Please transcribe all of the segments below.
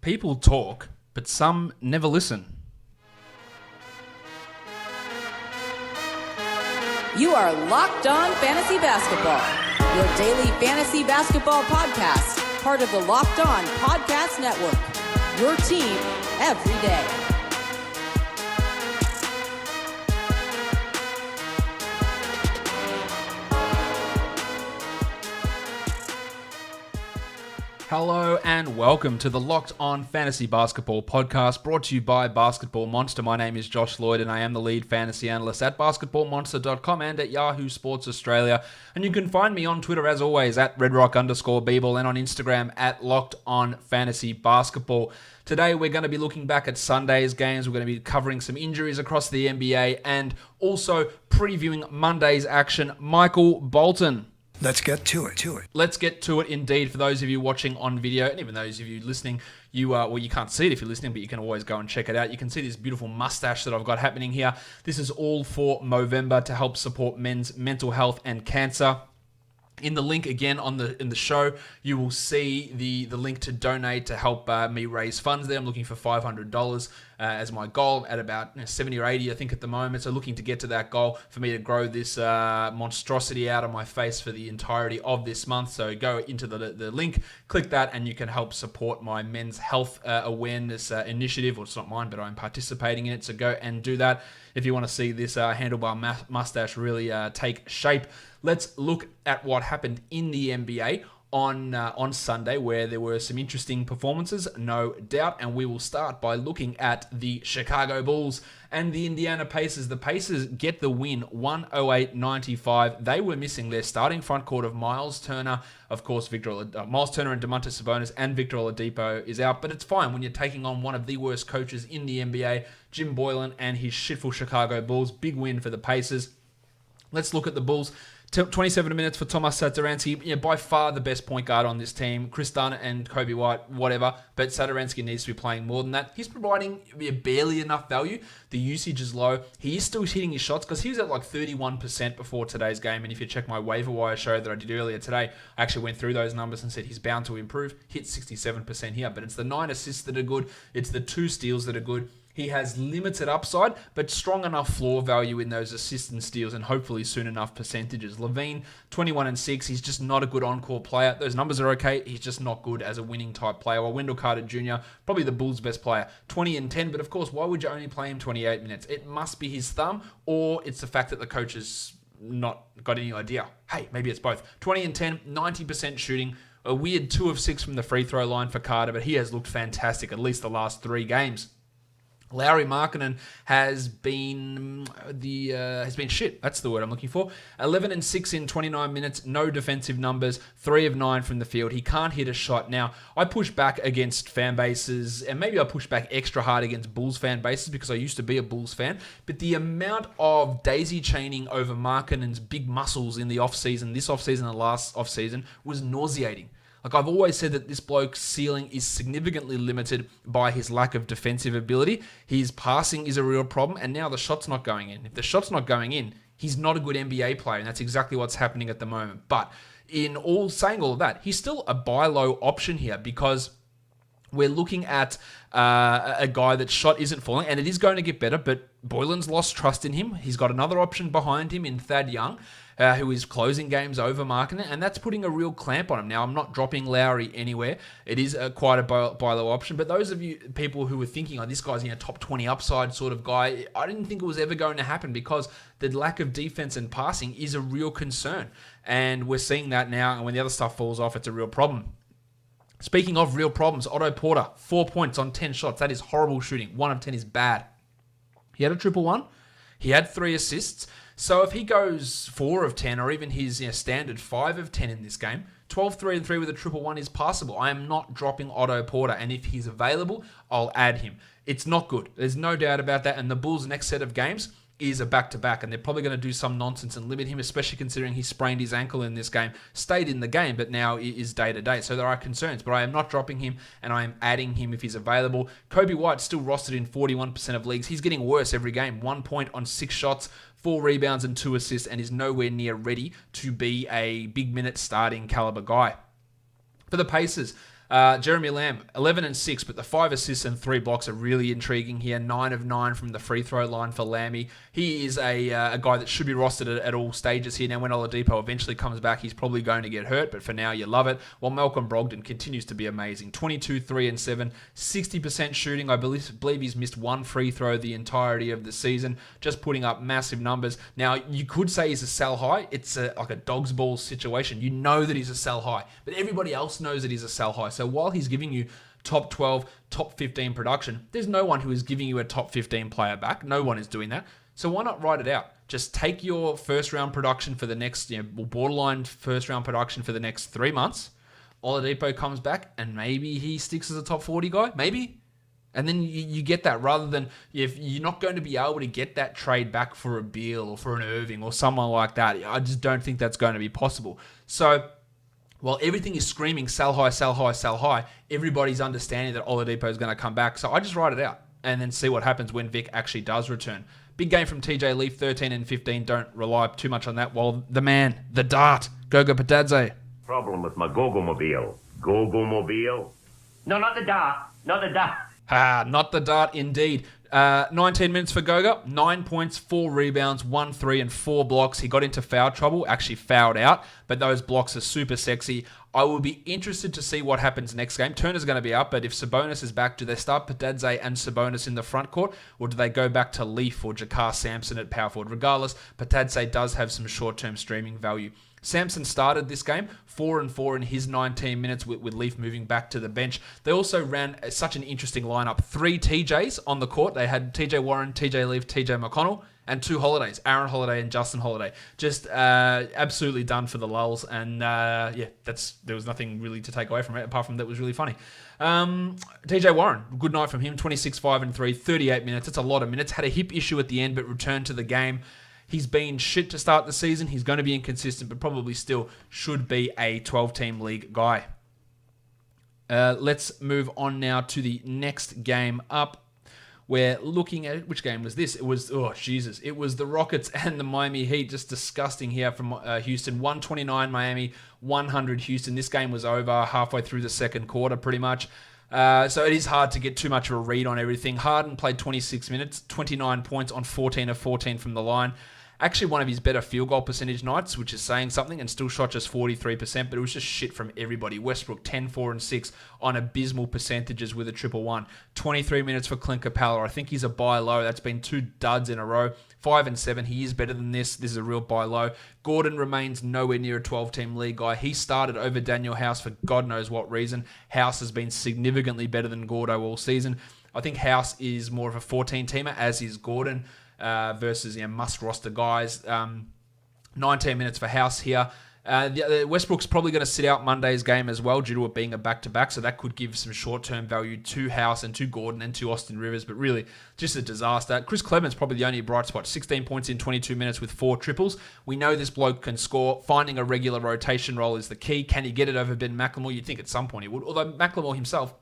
People talk, but some never listen. You are Locked On Fantasy Basketball, your daily fantasy basketball podcast, part of the Locked On Podcast Network, your team every day. Hello and welcome to the Locked On Fantasy Basketball podcast, brought to you by Basketball Monster. My name is Josh Lloyd and I am the lead fantasy analyst at basketballmonster.com and at Yahoo Sports Australia. And you can find me on Twitter as always at redrock_Beeble and on Instagram at Locked On Fantasy Basketball. Today we're going to be looking back at Sunday's games. We're going to be covering some injuries across the NBA and also previewing Monday's action. Michael Bolton. Let's get to it. Let's get to it indeed. For those of you watching on video, and even those of you listening, you can't see it if you're listening, but you can always go and check it out. You can see this beautiful mustache that I've got happening here. This is all for Movember to help support men's mental health and cancer. In the link again in the show, you will see the link to donate to help me raise funds there. I'm looking for $500 as my goal at about 70 or 80, I think, at the moment. So looking to get to that goal for me to grow this monstrosity out of my face for the entirety of this month. So go into the link, click that, and you can help support my men's health awareness initiative. Well, it's not mine, but I'm participating in it. So go and do that if you want to see this handlebar mustache really take shape. Let's look at what happened in the NBA on Sunday, where there were some interesting performances, no doubt. And we will start by looking at the Chicago Bulls and the Indiana Pacers. The Pacers get the win, 108-95. They were missing their starting front court of Miles Turner. Of course, Miles Turner and Domantas Sabonis and Victor Oladipo is out. But it's fine when you're taking on one of the worst coaches in the NBA, Jim Boylan and his shitful Chicago Bulls. Big win for the Pacers. Let's look at the Bulls. 27 minutes for Tomas Satoransky, by far the best point guard on this team. Chris Dunn and Kobe White, whatever, but Satoransky needs to be playing more than that. He's providing barely enough value. The usage is low. He is still hitting his shots because he was at like 31% before today's game. And if you check my waiver wire show that I did earlier today, I actually went through those numbers and said he's bound to improve. Hit 67% here, but it's the 9 assists that are good. It's the 2 steals that are good. He has limited upside, but strong enough floor value in those assists and steals, and hopefully soon enough percentages. Levine, 21-6. He's just not a good on-court player. Those numbers are okay. He's just not good as a winning type player. While Wendell Carter Jr., probably the Bulls' best player, 20-10. But of course, why would you only play him 28 minutes? It must be his thumb, or it's the fact that the coach has not got any idea. Hey, maybe it's both. 20-10, 90% shooting. A weird 2 of 6 from the free throw line for Carter, but he has looked fantastic at least the last 3 games. Lauri Markkanen has been shit. That's the word I'm looking for. 11-6 in 29 minutes. No defensive numbers. 3 of 9 from the field. He can't hit a shot. Now, I push back against fan bases, and maybe I push back extra hard against Bulls fan bases because I used to be a Bulls fan. But the amount of daisy chaining over Markkanen's big muscles in the offseason, this offseason and last offseason, was nauseating. Like, I've always said that this bloke's ceiling is significantly limited by his lack of defensive ability. His passing is a real problem, and now the shot's not going in. If the shot's not going in, he's not a good NBA player, and that's exactly what's happening at the moment. But saying all of that, he's still a buy low option here because we're looking at a guy that shot isn't falling, and it is going to get better, but Boylan's lost trust in him. He's got another option behind him in Thad Young, who is closing games over Markkanen, and that's putting a real clamp on him. Now, I'm not dropping Lowry anywhere. It is quite a buy low option, but those of you people who were thinking, this guy's top 20 upside sort of guy, I didn't think it was ever going to happen because the lack of defense and passing is a real concern, and we're seeing that now, and when the other stuff falls off, it's a real problem. Speaking of real problems, Otto Porter, 4 points on 10 shots. That is horrible shooting. 1 of 10 is bad. He had a 1-1. He had 3 assists. So if he goes 4 of 10 or even his standard 5 of 10 in this game, 12, 3, and 3 with a 1-1 is passable. I am not dropping Otto Porter, and if he's available, I'll add him. It's not good. There's no doubt about that, and the Bulls' next set of games is a back-to-back, and they're probably going to do some nonsense and limit him, especially considering he sprained his ankle in this game, stayed in the game, but now is day-to-day. So there are concerns, but I am not dropping him, and I am adding him if he's available. Kobe White still rostered in 41% of leagues. He's getting worse every game. 1 point on 6 shots, 4 rebounds and 2 assists, and is nowhere near ready to be a big-minute starting caliber guy. For the Pacers, Jeremy Lamb, 11 and 6, but the 5 assists and 3 blocks are really intriguing here. 9 of 9 from the free throw line for Lammy. He is a guy that should be rostered at all stages here. Now, when Oladipo eventually comes back, he's probably going to get hurt, but for now, you love it. While Malcolm Brogdon continues to be amazing. 22, 3 and 7, 60% shooting. I believe he's missed one free throw the entirety of the season, just putting up massive numbers. Now, you could say he's a sell high. It's like a dog's balls situation. You know that he's a sell high, but everybody else knows that he's a sell high. So while he's giving you top 12, top 15 production, there's no one who is giving you a top 15 player back. No one is doing that. So why not write it out? Just take your first round production for the next, borderline first round production for the next 3 months. Oladipo comes back and maybe he sticks as a top 40 guy. Maybe. And then you get that, rather than if you're not going to be able to get that trade back for a Beal or for an Irving or someone like that. I just don't think that's going to be possible. So while everything is screaming sell high, sell high, sell high, everybody's understanding that Oladipo is going to come back. So I just write it out and then see what happens when Vic actually does return. Big game from TJ Leaf, 13 and 15. Don't rely too much on that. While the man, the dart, Goga Bitadze. Problem with my Gogo-mobile. Gogo-mobile? No, not the dart. Not the dart. Not the dart indeed. 19 minutes for Goga, 9 points, 4 rebounds, 1 3 and 4 blocks. He got into foul trouble, actually fouled out, but those blocks are super sexy. I will be interested to see what happens next game. Turner's going to be up, but if Sabonis is back, do they start Bitadze and Sabonis in the front court, or do they go back to Leaf or Jakar Sampson at power forward? Regardless, Bitadze does have some short-term streaming value. Sampson started this game 4 and 4 in his 19 minutes with Leaf moving back to the bench. They also ran such an interesting lineup. 3 TJs on the court. They had TJ Warren, TJ Leaf, TJ McConnell, and 2 Holidays, Aaron Holiday and Justin Holiday. Just absolutely done for the lulz. And there was nothing really to take away from it, apart from that it was really funny. TJ Warren, good night from him. 26, 5 and 3, 38 minutes. It's a lot of minutes. Had a hip issue at the end, but returned to the game. He's been shit to start the season. He's going to be inconsistent, but probably still should be a 12-team league guy. Let's move on now to the next game up. We're looking at, which game was this? It was the Rockets and the Miami Heat. Just disgusting here from Houston. 129 Miami, 100 Houston. This game was over halfway through the second quarter pretty much. So it is hard to get too much of a read on everything. Harden played 26 minutes, 29 points on 14 of 14 from the line. Actually, one of his better field goal percentage nights, which is saying something, and still shot just 43%, but it was just shit from everybody. Westbrook, 10, 4, and 6 on abysmal percentages with a 1-1. 23 minutes for Clint Capella. I think he's a buy low. That's been 2 duds in a row. 5 and 7. He is better than this. This is a real buy low. Gordon remains nowhere near a 12-team league guy. He started over Daniel House for God knows what reason. House has been significantly better than Gordo all season. I think House is more of a 14-teamer, as is Gordon. Versus must roster guys. 19 minutes for House here. Westbrook's probably going to sit out Monday's game as well due to it being a back-to-back, so that could give some short-term value to House and to Gordon and to Austin Rivers, but really just a disaster. Chris Clemens probably the only bright spot. 16 points in 22 minutes with 4 triples. We know this bloke can score. Finding a regular rotation role is the key. Can he get it over Ben McLemore? You'd think at some point he would, although McLemore himself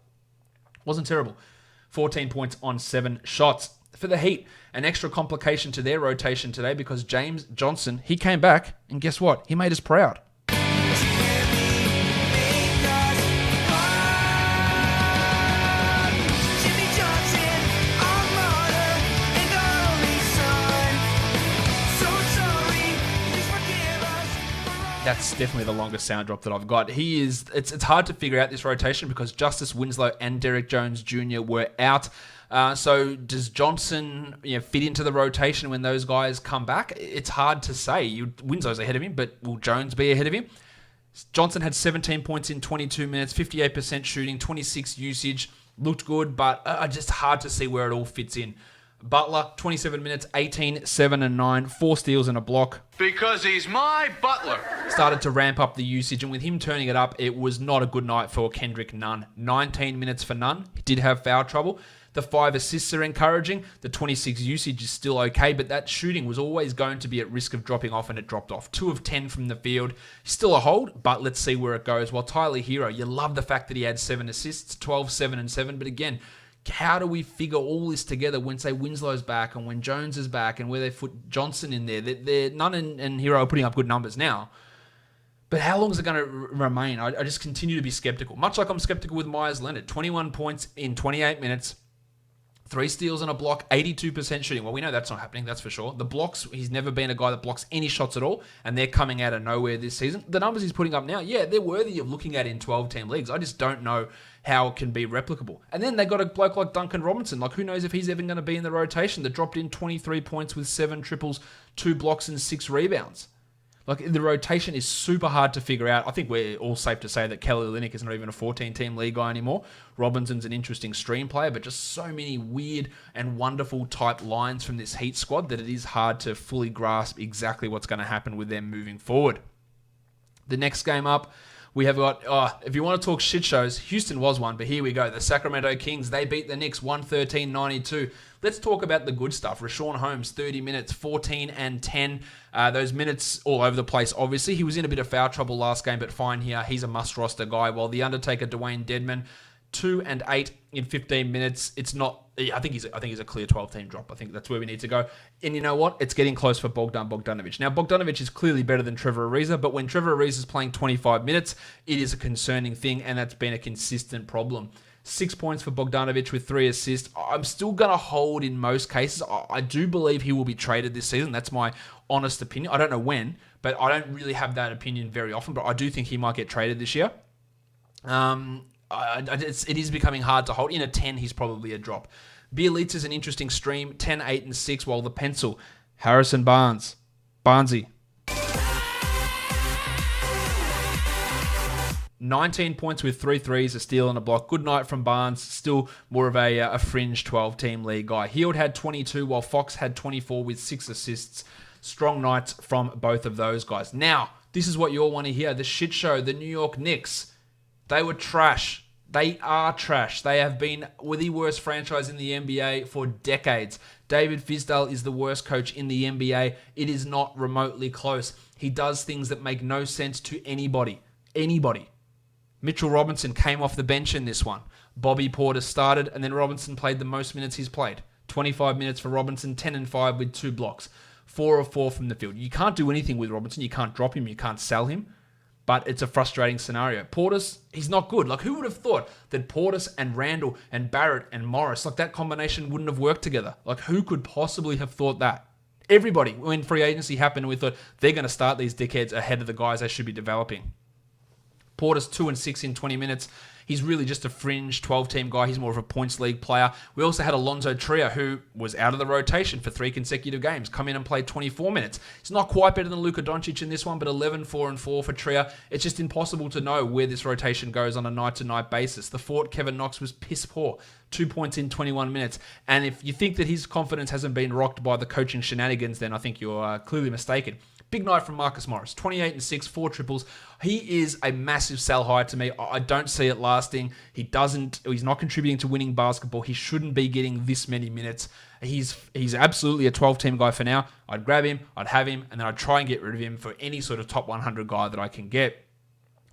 wasn't terrible. 14 points on 7 shots. For the Heat, an extra complication to their rotation today because James Johnson, he came back, and guess what? He made us proud. That's definitely the longest sound drop that I've got. It's hard to figure out this rotation because Justice Winslow and Derek Jones Jr. were out. So does Johnson fit into the rotation when those guys come back? It's hard to say. Winslow's ahead of him, but will Jones be ahead of him? Johnson had 17 points in 22 minutes, 58% shooting, 26 usage. Looked good, but just hard to see where it all fits in. Butler, 27 minutes, 18, 7 and 9, 4 steals and a block. Because he's my butler. Started to ramp up the usage, and with him turning it up, it was not a good night for Kendrick Nunn. 19 minutes for Nunn. He did have foul trouble. The 5 assists are encouraging. The 26 usage is still okay, but that shooting was always going to be at risk of dropping off, and it dropped off. 2 of 10 from the field. Still a hold, but let's see where it goes. While Tyler Hero, you love the fact that he had 7 assists, 12, 7 and 7, but again, how do we figure all this together when, say, Winslow's back and when Jones is back and where they put Johnson in there? Nunn and Hero are putting up good numbers now. But how long is it going to remain? I just continue to be skeptical. Much like I'm skeptical with Myers Leonard. 21 points in 28 minutes. 3 steals and a block, 82% shooting. Well, we know that's not happening, that's for sure. The blocks, he's never been a guy that blocks any shots at all, and they're coming out of nowhere this season. The numbers he's putting up now, yeah, they're worthy of looking at in 12-team leagues. I just don't know how it can be replicable. And then they got a bloke like Duncan Robinson. Like, who knows if he's even going to be in the rotation, that dropped in 23 points with 7 triples, 2 blocks, and 6 rebounds. Like, the rotation is super hard to figure out. I think we're all safe to say that Kelly Olynyk is not even a 14-team league guy anymore. Robinson's an interesting stream player, but just so many weird and wonderful type lines from this Heat squad that it is hard to fully grasp exactly what's going to happen with them moving forward. The next game up, we have got, if you want to talk shit shows, Houston was one, but here we go. The Sacramento Kings, they beat the Knicks 113-92. Let's talk about the good stuff. Rashawn Holmes, 30 minutes, 14 and 10. Those minutes all over the place, obviously. He was in a bit of foul trouble last game, but fine here. He's a must-roster guy. While the Undertaker, Dwayne Dedman, 2 and 8 in 15 minutes. It's not... I think he's a clear 12-team drop. I think that's where we need to go. And you know what? It's getting close for Bogdanovic. Now, Bogdanovic is clearly better than Trevor Ariza, but when Trevor Ariza is playing 25 minutes, it is a concerning thing, and that's been a consistent problem. 6 points for Bogdanovic with 3 assists. I'm still going to hold in most cases. I do believe he will be traded this season. That's my honest opinion. I don't know when, but I don't really have that opinion very often, but I do think he might get traded this year. It is becoming hard to hold. In a 10, he's probably a drop. Bielitsa is an interesting stream, 10, 8, and 6, while the pencil, Harrison Barnesy. 19 points with 3 threes, a steal and a block. Good night from Barnes. Still more of a fringe 12-team league guy. Hield had 22, while Fox had 24 with 6 assists. Strong nights from both of those guys. Now, this is what you all want to hear. The shit show, the New York Knicks. They were trash. They are trash. They have been the worst franchise in the NBA for decades. David Fizdale is the worst coach in the NBA. It is not remotely close. He does things that make no sense to anybody. Mitchell Robinson came off the bench in this one. Bobby Portis started, and then Robinson played the most minutes he's played. 25 minutes for Robinson, 10 and 5 with 2 blocks. 4 of 4 from the field. You can't do anything with Robinson. You can't drop him. You can't sell him. But it's a frustrating scenario. Portis, he's not good. Like, who would have thought that Portis and Randall and Barrett and Morris, like, that combination wouldn't have worked together? Like, who could possibly have thought that? Everybody, when free agency happened, we thought they're going to start these dickheads ahead of the guys they should be developing. Portis 2 and 6 in 20 minutes. He's really just a fringe 12-team guy. He's more of a points league player. We also had Alonzo Trier, who was out of the rotation for 3 consecutive games, come in and played 24 minutes. It's not quite better than Luka Doncic in this one, but 11, 4 and 4 for Trier. It's just impossible to know where this rotation goes on a night-to-night basis. The Fort, Kevin Knox, was piss poor. 2 points in 21 minutes. And if you think that his confidence hasn't been rocked by the coaching shenanigans, then I think you're clearly mistaken. Big night from Marcus Morris. 28 and 6, 4 triples. He is a massive sell high to me. I don't see it lasting. He's not contributing to winning basketball. He shouldn't be getting this many minutes. He's absolutely a 12-team guy for now. I'd grab him, I'd have him, and then I'd try and get rid of him for any sort of top 100 guy that I can get.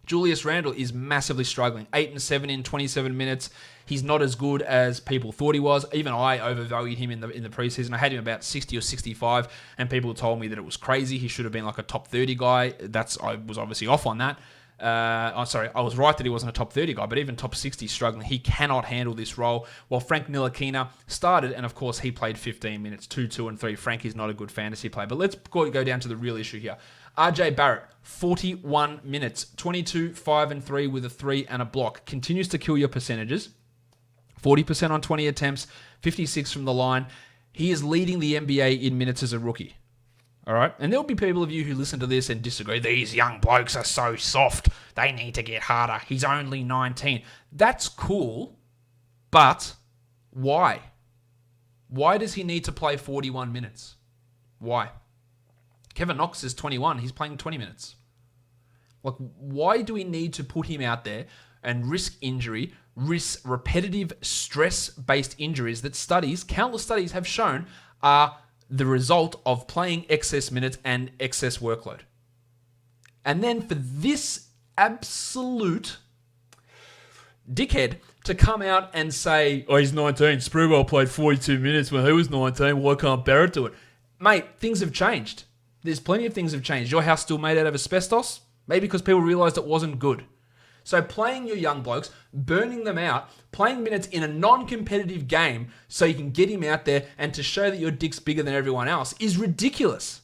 Julius Randle is massively struggling. 8 and 7 in 27 minutes. He's not as good as people thought he was. Even I overvalued him in the preseason. I had him about 60 or 65, and people told me that it was crazy. He should have been like a top 30 guy. I was obviously off on that. I was right that he wasn't a top 30 guy, but even top 60 struggling. He cannot handle this role. While Frank Ntilikina started, and of course he played 15 minutes, 2, 2, and 3. Frank is not a good fantasy player. But let's go down to the real issue here. RJ Barrett, 41 minutes, 22, 5 and 3 with a 3 and a block. Continues to kill your percentages. 40% on 20 attempts, 56 from the line. He is leading the NBA in minutes as a rookie. All right? And there'll be people of you who listen to this and disagree. These young blokes are so soft. They need to get harder. He's only 19. That's cool, but why? Why does he need to play 41 minutes? Why? Kevin Knox is 21. He's playing 20 minutes. Like, why do we need to put him out there and risk injury, risk repetitive stress-based injuries that countless studies have shown are the result of playing excess minutes and excess workload? And then for this absolute dickhead to come out and say, oh, he's 19. Sprewell played 42 minutes when he was 19. Why can't Barrett do it? Mate, things have changed. There's plenty of things have changed. Your house still made out of asbestos? Maybe because people realised it wasn't good. So playing your young blokes, burning them out, playing minutes in a non-competitive game so you can get him out there and to show that your dick's bigger than everyone else is ridiculous.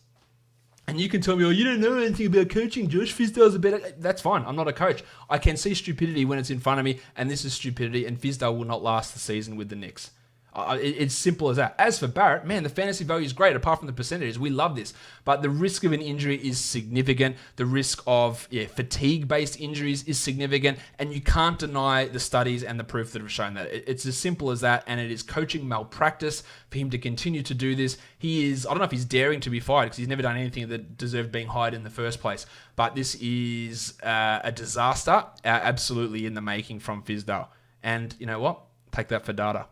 And you can tell me, oh, you don't know anything about coaching, Josh. Fizdale's a better... That's fine. I'm not a coach. I can see stupidity when it's in front of me, and this is stupidity, and Fizdale will not last the season with the Knicks. It's simple as that. As for Barrett, man, the fantasy value is great, apart from the percentages. We love this. But the risk of an injury is significant. The risk of fatigue-based injuries is significant. And you can't deny the studies and the proof that have shown that. It's as simple as that. And it is coaching malpractice for him to continue to do this. He is, I don't know if he's daring to be fired because he's never done anything that deserved being hired in the first place. But this is a disaster, absolutely in the making from Fizdale. And you know what? Take that for data.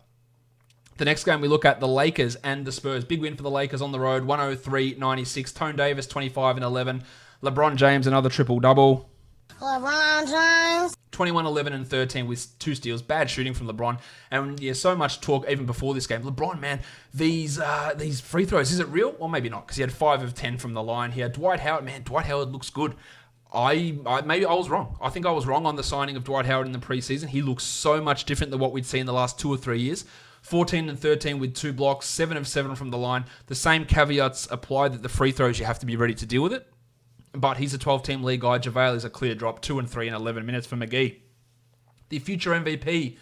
The next game we look at, the Lakers and the Spurs. Big win for the Lakers on the road, 103-96. Tone Davis, 25 and 11. LeBron James, another triple-double. LeBron James. 21, 11, and 13 with 2 steals. Bad shooting from LeBron. And so much talk even before this game. LeBron, man, these free throws, is it real? Well, maybe not, because he had 5 of 10 from the line here. Dwight Howard, man, Dwight Howard looks good. Maybe I was wrong. I think I was wrong on the signing of Dwight Howard in the preseason. He looks so much different than what we'd seen the last 2 or 3 years. 14 and 13 with 2 blocks, 7 of 7 from the line. The same caveats apply that the free throws, you have to be ready to deal with it. But he's a 12-team league guy. JaVale is a clear drop, 2 and 3 in 11 minutes for McGee. The future MVP,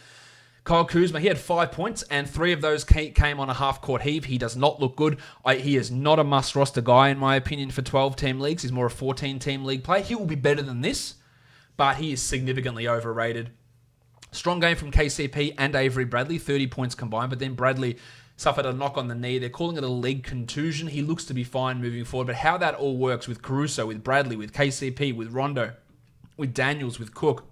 Kyle Kuzma, he had 5 points, and 3 of those came on a half-court heave. He does not look good. He is not a must-roster guy, in my opinion, for 12-team leagues. He's more a 14-team league play. He will be better than this, but he is significantly overrated. Strong game from KCP and Avery Bradley, 30 points combined, but then Bradley suffered a knock on the knee. They're calling it a leg contusion. He looks to be fine moving forward, but how that all works with Caruso, with Bradley, with KCP, with Rondo, with Daniels, with Cook,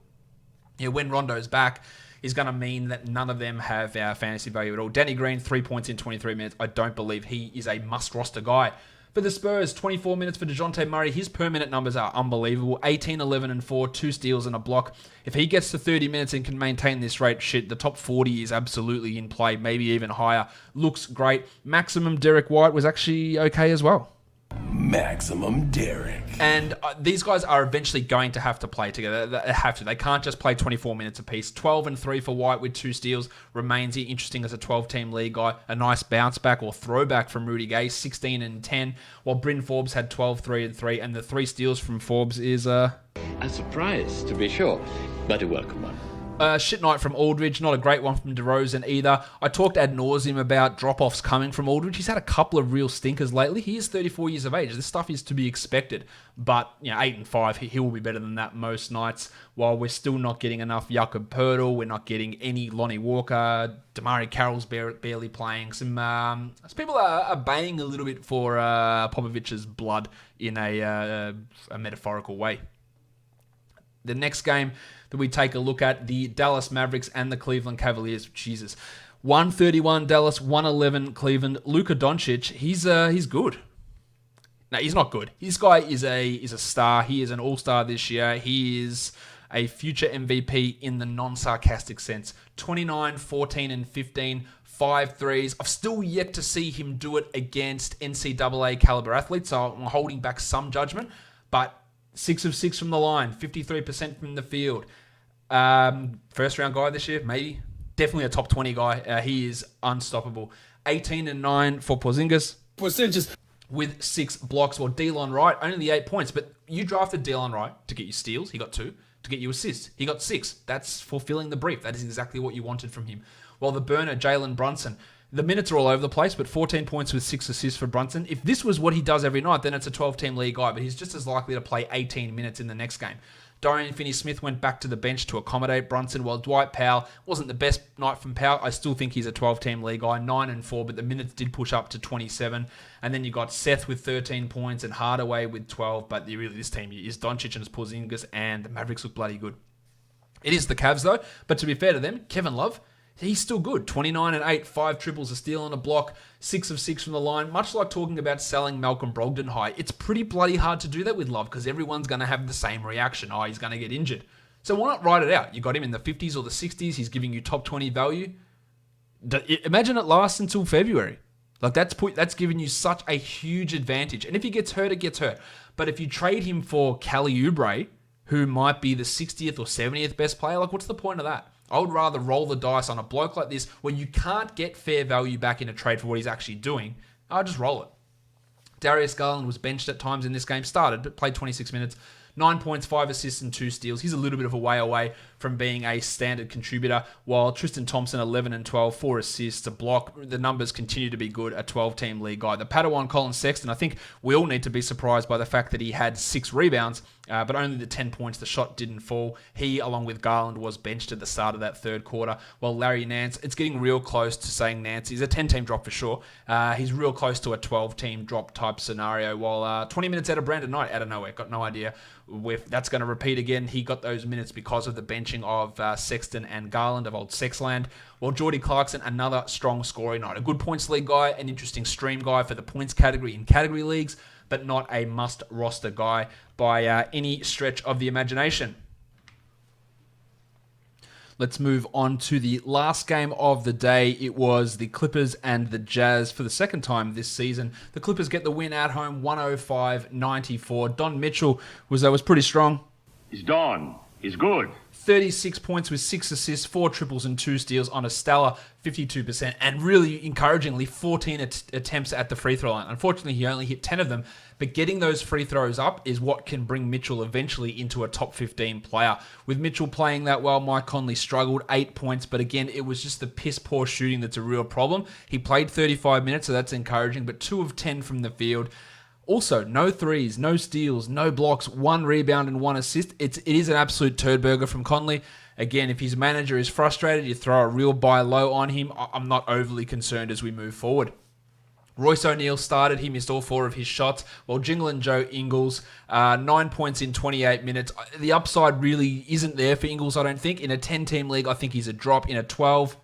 when Rondo's back, is going to mean that none of them have our fantasy value at all. Danny Green, 3 points in 23 minutes. I don't believe he is a must-roster guy. For the Spurs, 24 minutes for DeJounte Murray. His per-minute numbers are unbelievable. 18, 11, and 4, 2 steals and a block. If he gets to 30 minutes and can maintain this rate, the top 40 is absolutely in play, maybe even higher. Looks great. Maximum Derek White was actually okay as well. Maximum Derek. And these guys are eventually going to have to play together. They have to. They can't just play 24 minutes apiece. 12 and 3 for White with 2 steals. Remains interesting as a 12-team league guy. A nice bounce back or throwback from Rudy Gay, 16 and 10. While Bryn Forbes had 12, 3 and 3. And the 3 steals from Forbes is... A surprise, to be sure, but a welcome one. Shit night from Aldridge, not a great one from DeRozan either. I talked ad nauseum about drop-offs coming from Aldridge. He's had a couple of real stinkers lately. He is 34 years of age. This stuff is to be expected. But 8 and 5, he will be better than that most nights. While we're still not getting enough Jakob Poeltl, we're not getting any Lonnie Walker. Damari Carroll's barely playing. Some people are baying a little bit for Popovich's blood in a metaphorical way. The next game that we take a look at, the Dallas Mavericks and the Cleveland Cavaliers. Jesus. 131 Dallas, 111 Cleveland. Luka Doncic, he's good. No, he's not good. This guy is a star. He is an all-star this year. He is a future MVP in the non-sarcastic sense. 29, 14, and 15, 5 threes. I've still yet to see him do it against NCAA caliber athletes, so I'm holding back some judgment. But 6 of 6 from the line, 53% from the field. First round guy this year, maybe. Definitely a top 20 guy. He is unstoppable. 18 and 9 for Porzingis. With 6 blocks. Well, Delon Wright, only 8 points. But you drafted Delon Wright to get you steals. He got 2. To get you assists. He got 6. That's fulfilling the brief. That is exactly what you wanted from him. While the burner, Jalen Brunson, the minutes are all over the place, but 14 points with 6 assists for Brunson. If this was what he does every night, then it's a 12-team league guy, but he's just as likely to play 18 minutes in the next game. Dorian Finney-Smith went back to the bench to accommodate Brunson, while Dwight Powell wasn't the best night from Powell. I still think he's a 12-team league guy, 9 and 4, but the minutes did push up to 27. And then you got Seth with 13 points and Hardaway with 12, but really this team is Doncic and Porzingis, and the Mavericks look bloody good. It is the Cavs, though, but to be fair to them, Kevin Love, he's still good. 29 and 8, 5 triples, a steal and a block, 6 of 6 from the line. Much like talking about selling Malcolm Brogdon high, it's pretty bloody hard to do that with Love because everyone's going to have the same reaction. Oh, he's going to get injured. So why not write it out? You got him in the 50s or the 60s. He's giving you top 20 value. Imagine it lasts until February. Like that's given you such a huge advantage. And if he gets hurt, it gets hurt. But if you trade him for Kelly Oubre, who might be the 60th or 70th best player, like what's the point of that? I would rather roll the dice on a bloke like this when you can't get fair value back in a trade for what he's actually doing. I'll just roll it. Darius Garland was benched at times in this game, started, but played 26 minutes. 9 points, 5 assists, and 2 steals. He's a little bit of a way away from being a standard contributor, while Tristan Thompson, 11 and 12, 4 assists, a block. The numbers continue to be good, a 12-team league guy. The Padawan Colin Sexton, I think we all need to be surprised by the fact that he had 6 rebounds, but only the 10 points, the shot didn't fall. He, along with Garland, was benched at the start of that third quarter, while Larry Nance, it's getting real close to saying Nance. He's a 10-team drop for sure. He's real close to a 12-team drop type scenario, while 20 minutes out of Brandon Knight, out of nowhere. Got no idea if that's going to repeat again. He got those minutes because of the benching of Sexton and Garland of old Sexland. While Jordy Clarkson, another strong scoring night. A good points league guy, an interesting stream guy for the points category in category leagues, but not a must roster guy by any stretch of the imagination. Let's move on to the last game of the day. It was the Clippers and the Jazz for the second time this season. The Clippers get the win at home, 105-94. Don Mitchell was pretty strong. He's Don. He's good. 36 points with 6 assists, 4 triples and 2 steals on a stellar 52%, and really encouragingly 14 attempts at the free throw line. Unfortunately, he only hit 10 of them, but getting those free throws up is what can bring Mitchell eventually into a top 15 player. With Mitchell playing that well, Mike Conley struggled, 8 points, but again, it was just the piss-poor shooting that's a real problem. He played 35 minutes, so that's encouraging, but 2 of 10 from the field. Also, no threes, no steals, no blocks, 1 rebound and 1 assist. It is an absolute turd burger from Conley. Again, if his manager is frustrated, you throw a real buy low on him. I'm not overly concerned as we move forward. Royce O'Neal started. He missed all 4 of his shots, while Jingle and Joe Ingles, 9 points in 28 minutes. The upside really isn't there for Ingles, I don't think. In a 10-team league, I think he's a drop. In a 12,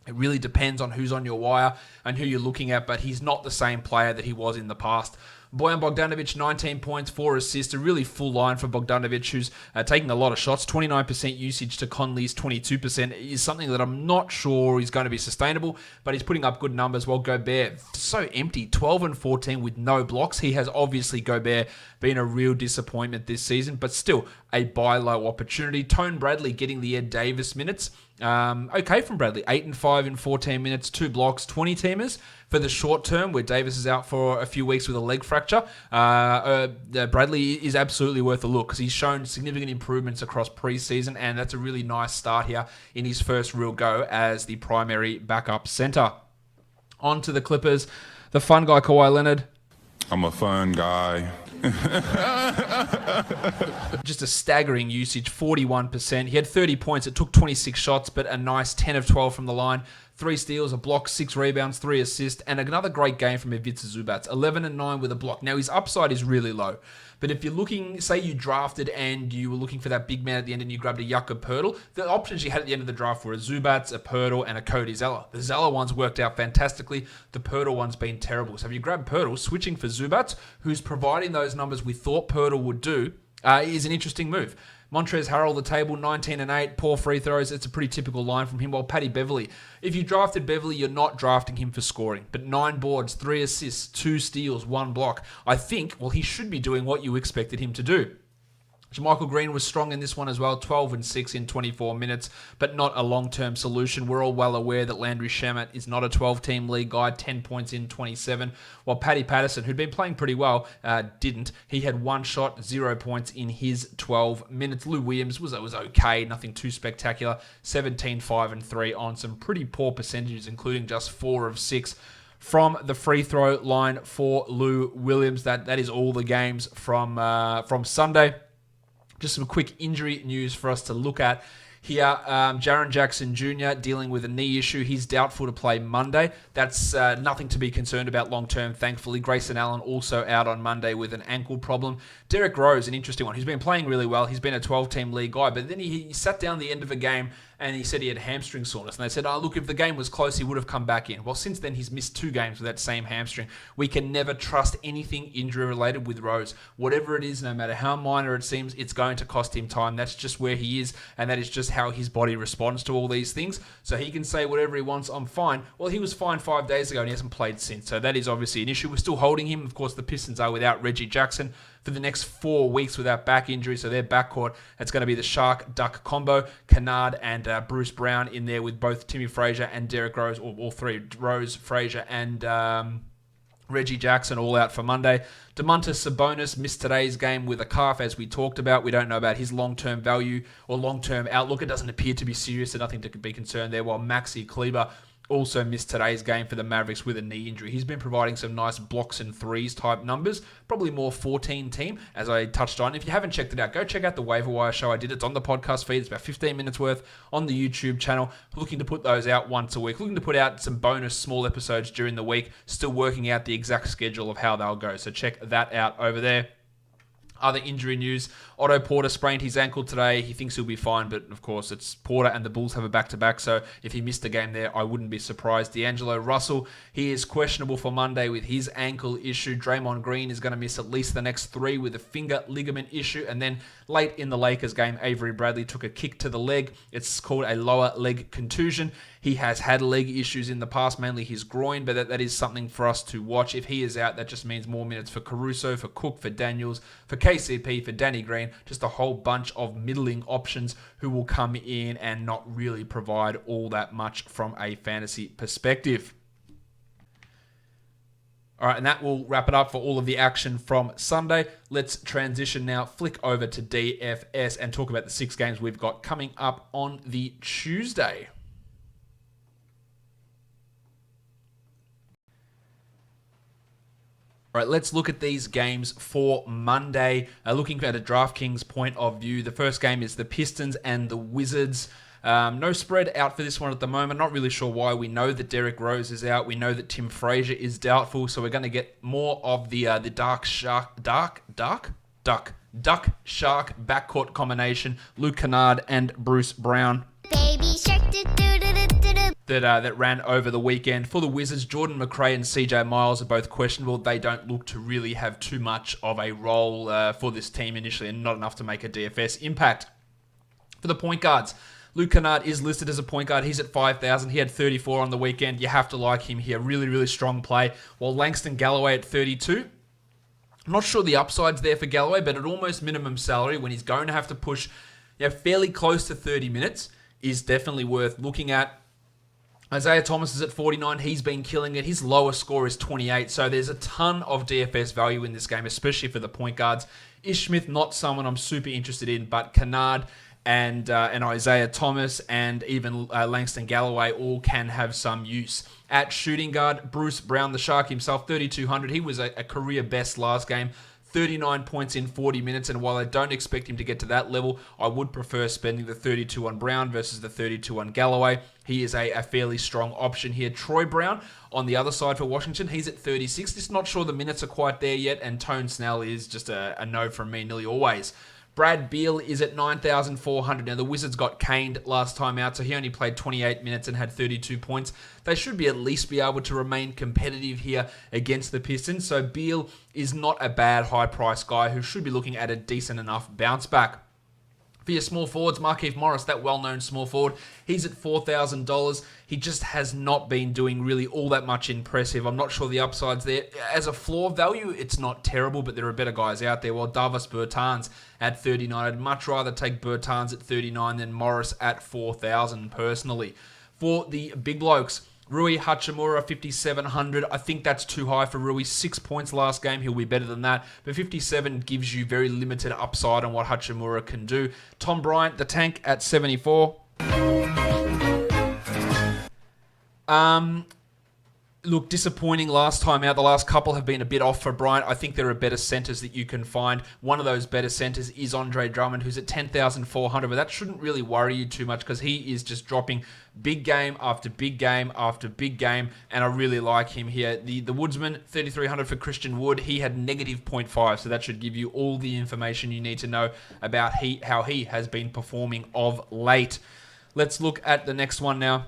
it really depends on who's on your wire and who you're looking at, but he's not the same player that he was in the past. Bojan Bogdanovic, 19 points, 4 assists, a really full line for Bogdanovic, who's taking a lot of shots. 29% usage to Conley's 22% is something that I'm not sure is going to be sustainable, but he's putting up good numbers. While Gobert, so empty, 12 and 14 with no blocks. He has obviously, Gobert, been a real disappointment this season, but still a buy low opportunity. Tone Bradley getting the Ed Davis minutes. Okay from Bradley, 8 and 5 in 14 minutes, 2 blocks, 20 teamers. For the short term, where Davis is out for a few weeks with a leg fracture, Bradley is absolutely worth a look because he's shown significant improvements across preseason, and that's a really nice start here in his first real go as the primary backup center. On to the Clippers, the fun guy Kawhi Leonard. I'm a fun guy. Just a staggering usage, 41%. He had 30 points. It took 26 shots, but a nice 10 of 12 from the line. 3 steals, a block, 6 rebounds, 3 assists, and another great game from Ivica Zubac. 11 and 9 with a block. Now, his upside is really low. But if you're looking, say you drafted and you were looking for that big man at the end and you grabbed a Jakob Poeltl, the options you had at the end of the draft were a Zubac, a Poeltl, and a Cody Zeller. The Zeller one's worked out fantastically. The Poeltl one's been terrible. So if you grab Poeltl, switching for Zubac, who's providing those numbers we thought Poeltl would do, is an interesting move. Montrezl Harrell, the table, 19 and 8, poor free throws. It's a pretty typical line from him. While Paddy Beverly, if you drafted Beverly, you're not drafting him for scoring. But 9 boards, 3 assists, 2 steals, 1 block. I think, well, he should be doing what you expected him to do. Jermichael Green was strong in this one as well, 12 and 6 in 24 minutes, but not a long-term solution. We're all well aware that Landry Shamet is not a 12-team league guy, 10 points in 27, while Paddy Patterson, who'd been playing pretty well, didn't. He had 1 shot, 0 points in his 12 minutes. Lou Williams was okay, nothing too spectacular, 17, 5 and 3 on some pretty poor percentages, including just 4 of 6 from the free throw line for Lou Williams. That is all the games from Sunday. Just some quick injury news for us to look at here. Jaren Jackson Jr. dealing with a knee issue. He's doubtful to play Monday. That's nothing to be concerned about long-term, thankfully. Grayson Allen also out on Monday with an ankle problem. Derrick Rose, an interesting one. He's been playing really well. He's been a 12-team league guy, but then he sat down the end of a game and he said he had hamstring soreness. And they said, look, if the game was close, he would have come back in. Well, since then, he's missed 2 games with that same hamstring. We can never trust anything injury-related with Rose. Whatever it is, no matter how minor it seems, it's going to cost him time. That's just where he is, and that is just how his body responds to all these things. So he can say whatever he wants, I'm fine. Well, he was fine 5 days ago and he hasn't played since. So that is obviously an issue. We're still holding him. Of course, the Pistons are without Reggie Jackson for the next 4 weeks without back injury. So their backcourt, it's going to be the Shark-Duck combo. Kennard and Bruce Brown in there with both Timmy Frazier and Derrick Rose, or all three, Rose, Frazier, and Reggie Jackson all out for Monday. Domantas Sabonis missed today's game with a calf, as we talked about. We don't know about his long-term value or long-term outlook. It doesn't appear to be serious, so nothing to be concerned there, while Maxi Kleber also missed today's game for the Mavericks with a knee injury. He's been providing some nice blocks and threes type numbers, probably more 14 team, as I touched on. If you haven't checked it out, go check out the Waiver Wire show I did. It's on the podcast feed. It's about 15 minutes worth on the YouTube channel. Looking to put those out once a week. Looking to put out some bonus small episodes during the week. Still working out the exact schedule of how they'll go. So check that out over there. Other injury news, Otto Porter sprained his ankle today. He thinks he'll be fine, but of course it's Porter and the Bulls have a back-to-back, so if he missed a game there, I wouldn't be surprised. D'Angelo Russell, he is questionable for Monday with his ankle issue. Draymond Green is going to miss at least the next 3 with a finger ligament issue, and then late in the Lakers game, Avery Bradley took a kick to the leg. It's called a lower leg contusion. He has had leg issues in the past, mainly his groin, but that is something for us to watch. If he is out, that just means more minutes for Caruso, for Cook, for Daniels, for KCP, for Danny Green, just a whole bunch of middling options who will come in and not really provide all that much from a fantasy perspective. All right, and that will wrap it up for all of the action from Sunday. Let's transition now, flick over to DFS and talk about the 6 games we've got coming up on the Tuesday. All right, let's look at these games for Monday. Looking at a DraftKings point of view, the first game is the Pistons and the Wizards. No spread out for this one at the moment. Not really sure why. We know that Derrick Rose is out. We know that Tim Frazier is doubtful. So we're going to get more of the duck shark backcourt combination. Luke Kennard and Bruce Brown. Baby shark, That ran over the weekend. For the Wizards, Jordan McRae and CJ Miles are both questionable. They don't look to really have too much of a role for this team initially, and not enough to make a DFS impact. For the point guards, Luke Kennard is listed as a point guard. He's at 5,000. He had 34 on the weekend. You have to like him here. Really, really strong play. While Langston Galloway at 32. I'm not sure the upside's there for Galloway, but at almost minimum salary, when he's going to have to push fairly close to 30 minutes, is definitely worth looking at. Isaiah Thomas is at 49. He's been killing it. His lowest score is 28. So there's a ton of DFS value in this game, especially for the point guards. Ish Smith, not someone I'm super interested in, but Kennard and Isaiah Thomas and even Langston Galloway all can have some use. At shooting guard, Bruce Brown, the Shark himself, 3,200. He was a career best last game. 39 points in 40 minutes, and while I don't expect him to get to that level, I would prefer spending the 32 on Brown versus the 32 on Galloway. He is a fairly strong option here. Troy Brown on the other side for Washington, he's at 36. Just not sure the minutes are quite there yet, and Tone Snell is just a no from me nearly always. Brad Beal is at 9,400. Now, the Wizards got caned last time out, so he only played 28 minutes and had 32 points. They should at least be able to remain competitive here against the Pistons. So Beal is not a bad high-priced guy who should be looking at a decent enough bounce back. For your small forwards, Markieff Morris, that well-known small forward, he's at $4,000. He just has not been doing really all that much impressive. I'm not sure the upside's there. As a floor value, it's not terrible, but there are better guys out there. While Davis Bertans at 39, I'd much rather take Bertans at 39 than Morris at 4,000 personally. For the big blokes, Rui Hachimura, 5,700. I think that's too high for Rui. 6 points last game. He'll be better than that. But 57 gives you very limited upside on what Hachimura can do. Tom Bryant, the tank, at 74. Look, disappointing last time out. The last couple have been a bit off for Bryant. I think there are better centers that you can find. One of those better centers is Andre Drummond, who's at 10,400, but that shouldn't really worry you too much because he is just dropping big game after big game after big game, and I really like him here. The Woodsman, 3,300 for Christian Wood. He had negative 0.5, so that should give you all the information you need to know about how he has been performing of late. Let's look at the next one now.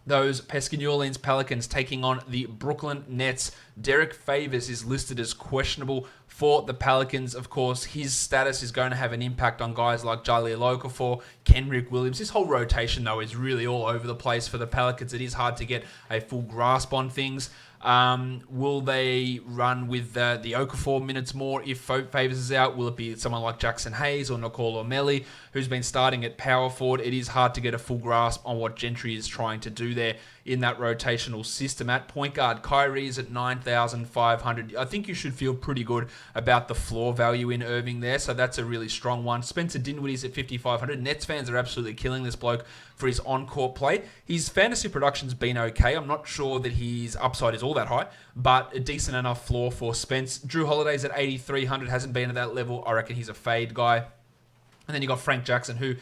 Those pesky New Orleans Pelicans taking on the Brooklyn Nets. Derek Favors is listed as questionable for the Pelicans. Of course, his status is going to have an impact on guys like Jahlil Okafor, Kenrich Williams. This whole rotation, though, is really all over the place for the Pelicans. It is hard to get a full grasp on things. Will they run with the Okafor minutes more if Favors is out? Will it be someone like Jackson Hayes or Nicole O'Malley, who's been starting at power forward? It is hard to get a full grasp on what Gentry is trying to do there in that rotational system. At point guard, Kyrie is at 9,500. I think you should feel pretty good about the floor value in Irving there, so that's a really strong one. Spencer Dinwiddie's at 5,500. Nets fans are absolutely killing this bloke for his on-court play. His fantasy production's been okay. I'm not sure that his upside is all that high, but a decent enough floor for Spence. Drew Holiday's at 8,300, hasn't been at that level. I reckon he's a fade guy. And then you got Frank Jackson, who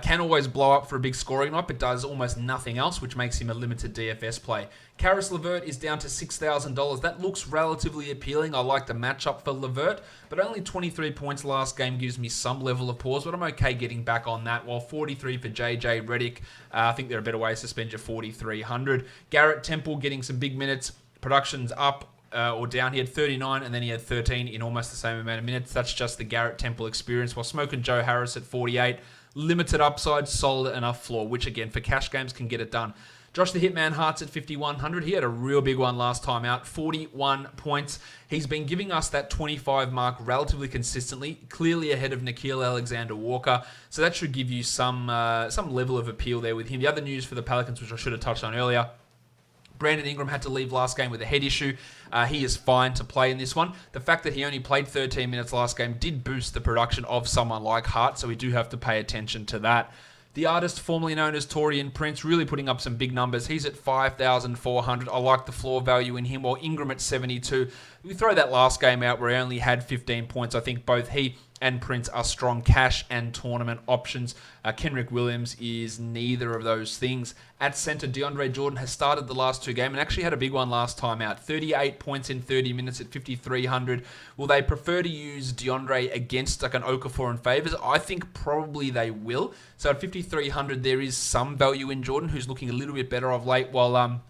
can always blow up for a big scoring night, but does almost nothing else, which makes him a limited DFS play. Karis LeVert is down to $6,000. That looks relatively appealing. I like the matchup for LeVert, but only 23 points last game gives me some level of pause, but I'm okay getting back on that. While 43 for JJ Redick, I think there are better ways to spend your 4,300. Garrett Temple getting some big minutes. Production's up or down. He had 39 and then he had 13 in almost the same amount of minutes. That's just the Garrett Temple experience. While Smoking Joe Harris at 48, limited upside, solid enough floor, which again for cash games can get it done. Josh the Hitman Hart's at 5,100. He had a real big one last time out, 41 points. He's been giving us that 25 mark relatively consistently, clearly ahead of Nickeil Alexander-Walker. So that should give you some level of appeal there with him. The other news for the Pelicans, which I should have touched on earlier, Brandon Ingram had to leave last game with a head issue. He is fine to play in this one. The fact that he only played 13 minutes last game did boost the production of someone like Hart, so we do have to pay attention to that. The artist formerly known as Torian Prince really putting up some big numbers. He's at 5,400. I like the floor value in him, while Ingram at 72. We throw that last game out where he only had 15 points. I think both he and Prince are strong cash and tournament options. Kenrich Williams is neither of those things. At center, DeAndre Jordan has started the last two games and actually had a big one last time out. 38 points in 30 minutes at 5,300. Will they prefer to use DeAndre against like an Okafor and Favors? I think probably they will. So at 5,300, there is some value in Jordan, who's looking a little bit better of late, while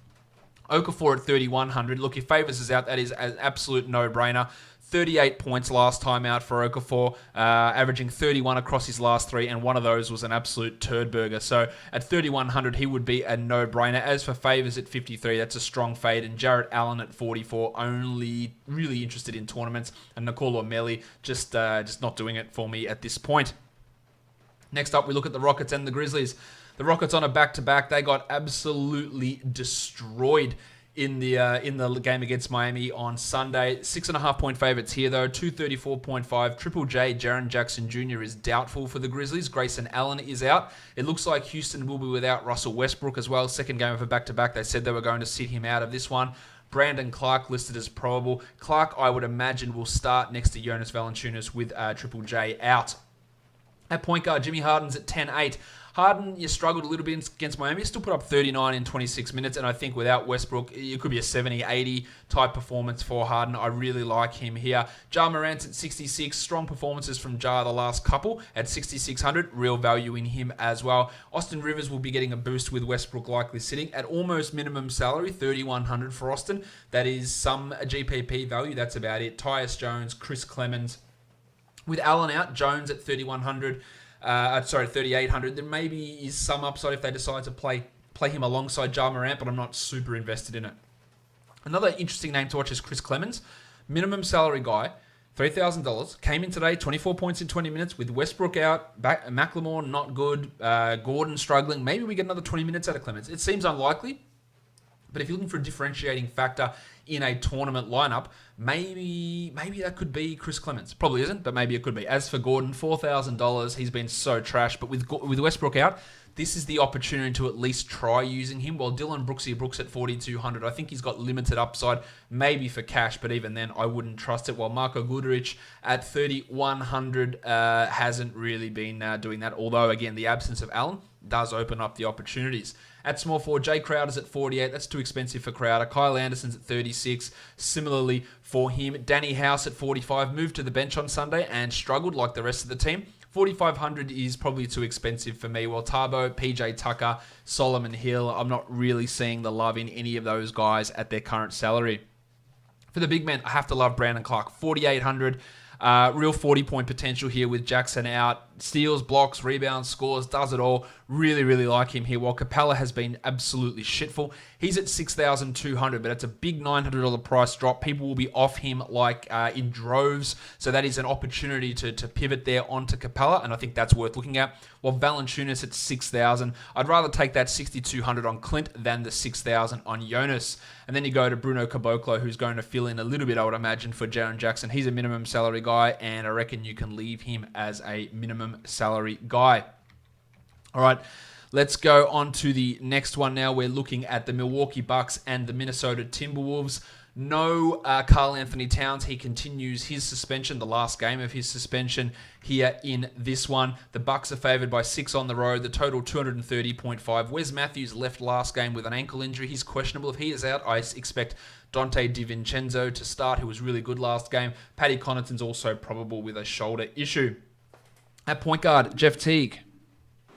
Okafor at 3,100. Look, if Favors is out, that is an absolute no-brainer. 38 points last time out for Okafor, averaging 31 across his last three, and one of those was an absolute turd burger. So at 3,100, he would be a no-brainer. As for Favors at 53, that's a strong fade, and Jarrett Allen at 44, only really interested in tournaments, and Nicole O'Malley just not doing it for me at this point. Next up, we look at the Rockets and the Grizzlies. The Rockets on a back-to-back, they got absolutely destroyed in the game against Miami on Sunday. 6.5 point favorites here though. 234.5. Triple J, Jaren Jackson Jr. is doubtful for the Grizzlies. Grayson Allen is out. It looks like Houston will be without Russell Westbrook as well. Second game of a back-to-back. They said they were going to sit him out of this one. Brandon Clark listed as probable. Clark, I would imagine, will start next to Jonas Valanciunas with Triple J out. At point guard, Jimmy Harden's at 10-8. Harden, you struggled a little bit against Miami. Still put up 39 in 26 minutes, and I think without Westbrook, it could be a 70-80 type performance for Harden. I really like him here. Ja Morant's at 66. Strong performances from Ja the last couple at 6,600. Real value in him as well. Austin Rivers will be getting a boost with Westbrook likely sitting at almost minimum salary, 3,100 for Austin. That is some GPP value. That's about it. Tyus Jones, Chris Clemens. With Allen out, Jones at 3,100. 3,800. There maybe is some upside if they decide to play him alongside Ja Morant, but I'm not super invested in it. Another interesting name to watch is Chris Clemens. Minimum salary guy, $3,000. Came in today, 24 points in 20 minutes with Westbrook out, McLemore not good, Gordon struggling. Maybe we get another 20 minutes out of Clemens. It seems unlikely, but if you're looking for a differentiating factor in a tournament lineup, maybe that could be Chris Clemens. Probably isn't, but maybe it could be. As for Gordon, $4,000. He's been so trash, but with Westbrook out, this is the opportunity to at least try using him. While Dylan Brooks at 4,200, I think he's got limited upside, maybe for cash, but even then, I wouldn't trust it. While Marko Guduric at 3,100 hasn't really been doing that. Although, again, the absence of Allen does open up the opportunities. At small forward, Jay Crowder's at 48. That's too expensive for Crowder. Kyle Anderson's at 36. Similarly for him. Danny House at 45. Moved to the bench on Sunday and struggled like the rest of the team. 4,500 is probably too expensive for me. While Tabo, PJ Tucker, Solomon Hill, I'm not really seeing the love in any of those guys at their current salary. For the big men, I have to love Brandon Clark. 4,800. Real 40-point potential here with Jackson out. Steals, blocks, rebounds, scores, does it all. Really, really like him here. While Capella has been absolutely shitful. He's at 6,200, but it's a big $900 price drop. People will be off him like in droves. So that is an opportunity to pivot there onto Capella, and I think that's worth looking at. While Valanciunas at 6,000, I'd rather take that 6,200 on Clint than the 6,000 on Jonas. And then you go to Bruno Caboclo, who's going to fill in a little bit, I would imagine, for Jaren Jackson. He's a minimum salary guy, and I reckon you can leave him as a minimum salary guy. All right, let's go on to the next one now. We're looking at the Milwaukee Bucks and the Minnesota Timberwolves. No Karl Anthony Towns. He continues his suspension, the last game of his suspension here in this one. The Bucks are favored by 6 on the road. The total 230.5. Wes Matthews left last game with an ankle injury. He's questionable. If he is out, I expect Dante DiVincenzo to start, who was really good last game. Paddy Connaughton's also probable with a shoulder issue. At point guard, Jeff Teague.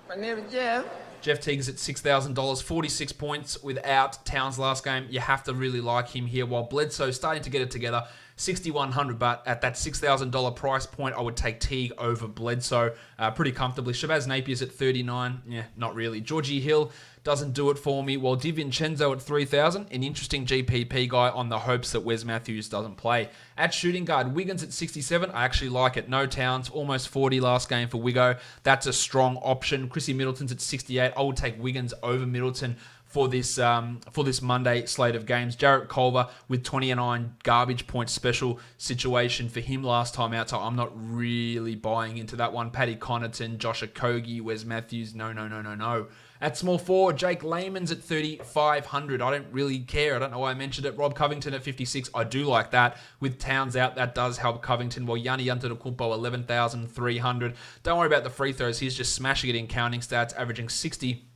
My name is Jeff. Jeff Teague is at $6,000, 46 points without Towns last game. You have to really like him here. While Bledsoe starting to get it together, 6,100, but at that $6,000 price point, I would take Teague over Bledsoe pretty comfortably. Shabazz Napier's at 39. Yeah, not really. Georgie Hill doesn't do it for me. While DiVincenzo at 3,000, an interesting GPP guy on the hopes that Wes Matthews doesn't play. At shooting guard, Wiggins at 67. I actually like it. No Towns, almost 40 last game for Wiggo. That's a strong option. Chrissy Middleton's at 68. I would take Wiggins over Middleton for this Monday slate of games. Jarrett Culver with 29 garbage point special situation for him last time out, so I'm not really buying into that one. Paddy Connaughton, Josh Okogie, Wes Matthews, no. At small forward, Jake Layman's at 3,500. I don't really care. I don't know why I mentioned it. Rob Covington at 56. I do like that. With Towns out, that does help Covington. While Gianni Antetokounmpo, 11,300. Don't worry about the free throws. He's just smashing it in counting stats, averaging 60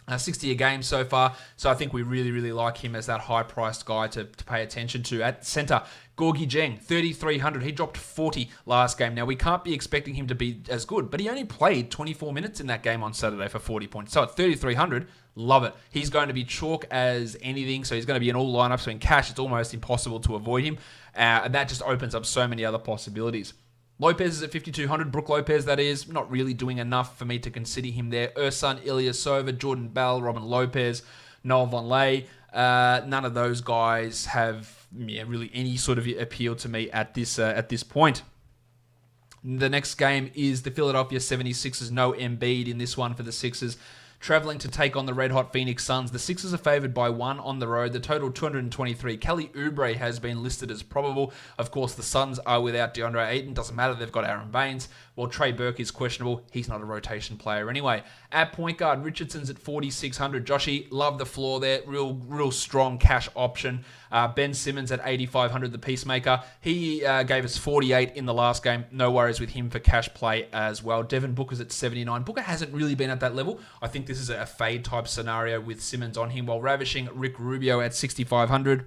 a game so far. So I think we really, really like him as that high-priced guy to pay attention to. At center, Gorgie Jeng, 3,300. He dropped 40 last game. Now, we can't be expecting him to be as good, but he only played 24 minutes in that game on Saturday for 40 points. So at 3,300, love it. He's going to be chalk as anything, so he's going to be in all lineups. So in cash, it's almost impossible to avoid him. And that just opens up so many other possibilities. Lopez is at 5,200. Brook Lopez, that is. Not really doing enough for me to consider him there. Ersan Ilyasova, Jordan Bell, Robin Lopez, Noel Vonleh. None of those guys have really any sort of appeal to me at this point. The next game is the Philadelphia 76ers. No Embiid in this one for the Sixers. Traveling to take on the red-hot Phoenix Suns. The Sixers are favored by 1 on the road. The total 223. Kelly Oubre has been listed as probable. Of course, the Suns are without DeAndre Ayton. Doesn't matter. They've got Aaron Baines. Well, Trey Burke is questionable. He's not a rotation player anyway. At point guard, Richardson's at 4,600. Joshy, love the floor there. Real strong cash option. Ben Simmons at 8,500, the Peacemaker. He gave us 48 in the last game. No worries with him for cash play as well. Devin Booker's at 79. Booker hasn't really been at that level. I think this is a fade type scenario with Simmons on him, while ravishing Rick Rubio at 6,500.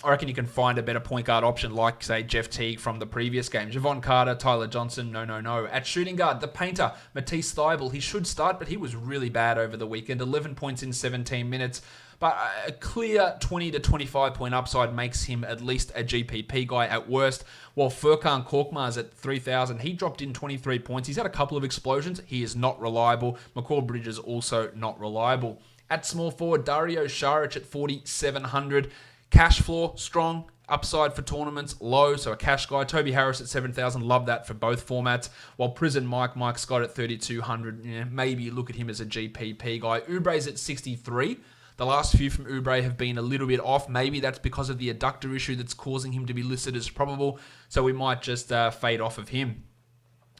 I reckon you can find a better point guard option like, say, Jeff Teague from the previous game. Javon Carter, Tyler Johnson, no. At shooting guard, the painter, Matisse Thybulle. He should start, but he was really bad over the weekend. 11 points in 17 minutes. But a clear 20 to 25 point upside makes him at least a GPP guy at worst. While Furkan Korkmaz at 3,000, he dropped in 23 points. He's had a couple of explosions. He is not reliable. McCall Bridges also not reliable. At small forward, Dario Saric at 4,700. Cash floor, strong. Upside for tournaments, low, so a cash guy. Toby Harris at 7,000, love that for both formats. While Prison Mike Scott at 3,200, maybe look at him as a GPP guy. Oubre's at 63. The last few from Oubre have been a little bit off. Maybe that's because of the adductor issue that's causing him to be listed as probable, so we might just fade off of him.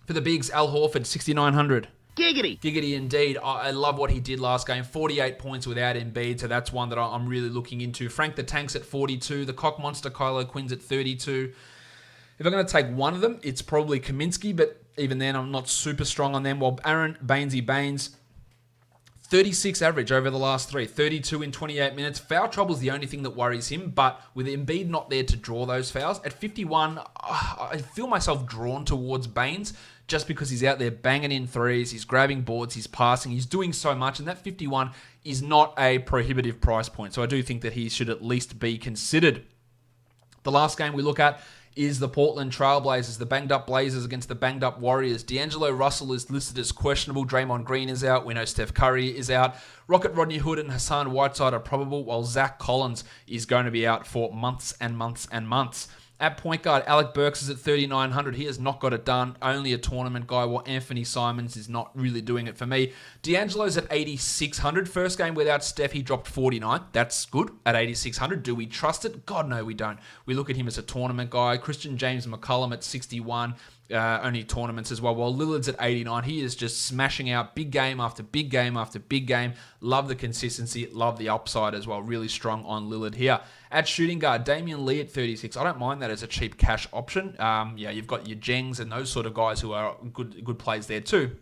For the bigs, Al Horford, 6,900. Giggity indeed. I love what he did last game. 48 points without Embiid, so that's one that I'm really looking into. Frank the Tank's at 42. The Cock Monster Kylo Quinn's at 32. If I'm going to take one of them, it's probably Kaminsky, but even then I'm not super strong on them. While Aaron Bainesy Baines, 36 average over the last 3, 32 in 28 minutes. Foul trouble is the only thing that worries him, but with Embiid not there to draw those fouls, at 51, I feel myself drawn towards Baines just because he's out there banging in threes, he's grabbing boards, he's passing, he's doing so much, and that 51 is not a prohibitive price point, so I do think that he should at least be considered. The last game we look at is the Portland Trailblazers, the banged-up Blazers against the banged-up Warriors. D'Angelo Russell is listed as questionable. Draymond Green is out. We know Steph Curry is out. Rocket Rodney Hood and Hassan Whiteside are probable, while Zach Collins is going to be out for months and months and months. At point guard, Alec Burks is at 3,900. He has not got it done. Only a tournament guy, while Anthony Simons is not really doing it for me. D'Angelo's at 8,600. First game without Steph, he dropped 49. That's good at 8,600. Do we trust it? God, no, we don't. We look at him as a tournament guy. Christian James McCollum at 61. Only tournaments as well. While Lillard's at 89, he is just smashing out big game after big game after big game. Love the consistency, love the upside as well. Really strong on Lillard here. At shooting guard, Damian Lee at 36. I don't mind that as a cheap cash option. You've got your Jengs and those sort of guys who are good plays there too.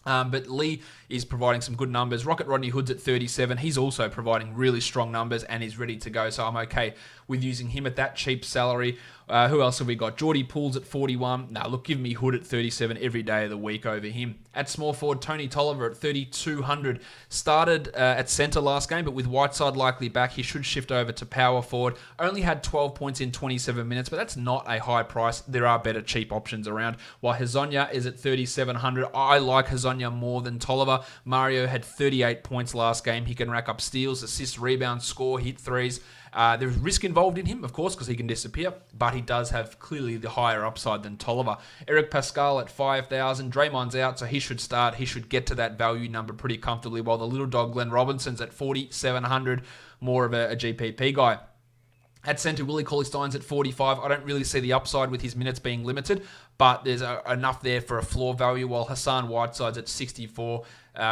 But Lee is providing some good numbers. Rocket Rodney Hood's at 37. He's also providing really strong numbers and is ready to go. So I'm okay with using him at that cheap salary. Who else have we got? Geordie Poole's at 41. Now, look, give me Hood at 37 every day of the week over him. At small forward, Tony Tolliver at 3,200. Started at centre last game, but with Whiteside likely back, he should shift over to power forward. Only had 12 points in 27 minutes, but that's not a high price. There are better cheap options around. While Hezonja is at 3,700. I like Hezonja more than Tolliver. Mario had 38 points last game. He can rack up steals, assists, rebounds, score, hit threes. There's risk involved in him, of course, because he can disappear, but he does have clearly the higher upside than Tolliver. Eric Pascal at 5,000. Draymond's out, so he should start. He should get to that value number pretty comfortably, while the little dog Glenn Robinson's at 4,700, more of a GPP guy. At centre, Willie Cauley-Stein's at 45. I don't really see the upside with his minutes being limited, but there's enough there for a floor value, while Hassan Whiteside's at 64.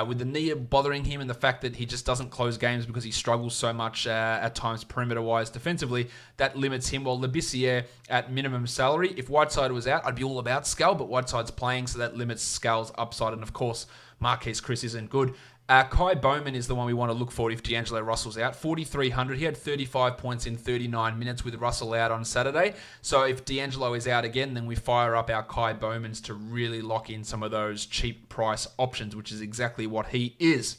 With the knee bothering him and the fact that he just doesn't close games because he struggles so much at times perimeter-wise defensively, that limits him, while Labissiere at minimum salary. If Whiteside was out, I'd be all about Scal, but Whiteside's playing, so that limits Scal's upside, and of course, Marquise Chris isn't good. Kai Bowman is the one we want to look for if D'Angelo Russell's out. 4,300. He had 35 points in 39 minutes with Russell out on Saturday. So if D'Angelo is out again, then we fire up our Kai Bowmans to really lock in some of those cheap price options, which is exactly what he is.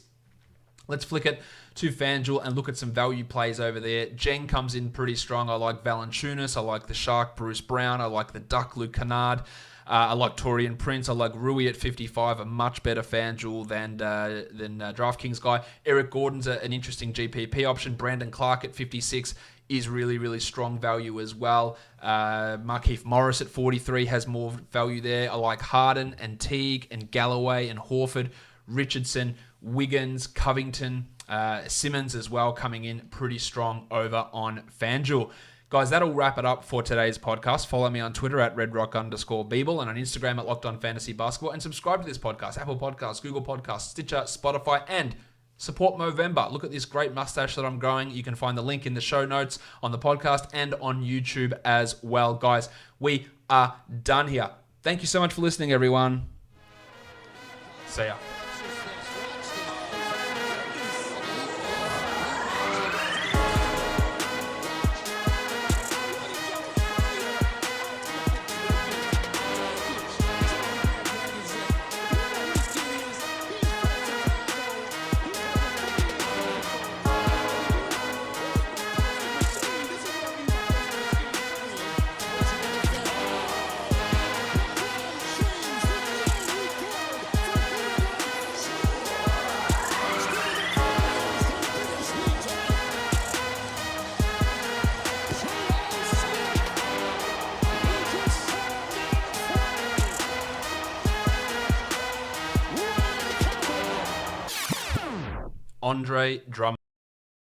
Let's flick it to FanDuel and look at some value plays over there. Jeng comes in pretty strong. I like Valanciunas. I like the Shark, Bruce Brown. I like the Duck, Luke Kennard. I like Torian Prince. I like Rui at 55, a much better FanDuel than DraftKings guy. Eric Gordon's an interesting GPP option. Brandon Clark at 56 is really, really strong value as well. Markieff Morris at 43 has more value there. I like Harden and Teague and Galloway and Horford, Richardson, Wiggins, Covington, Simmons as well coming in pretty strong over on FanDuel. Guys, that'll wrap it up for today's podcast. Follow me on Twitter at @redrock_Beeble and on Instagram at Locked On Fantasy Basketball, and subscribe to this podcast, Apple Podcasts, Google Podcasts, Stitcher, Spotify, and support Movember. Look at this great mustache that I'm growing. You can find the link in the show notes on the podcast and on YouTube as well. Guys, we are done here. Thank you so much for listening, everyone. See ya. Andre Drummond.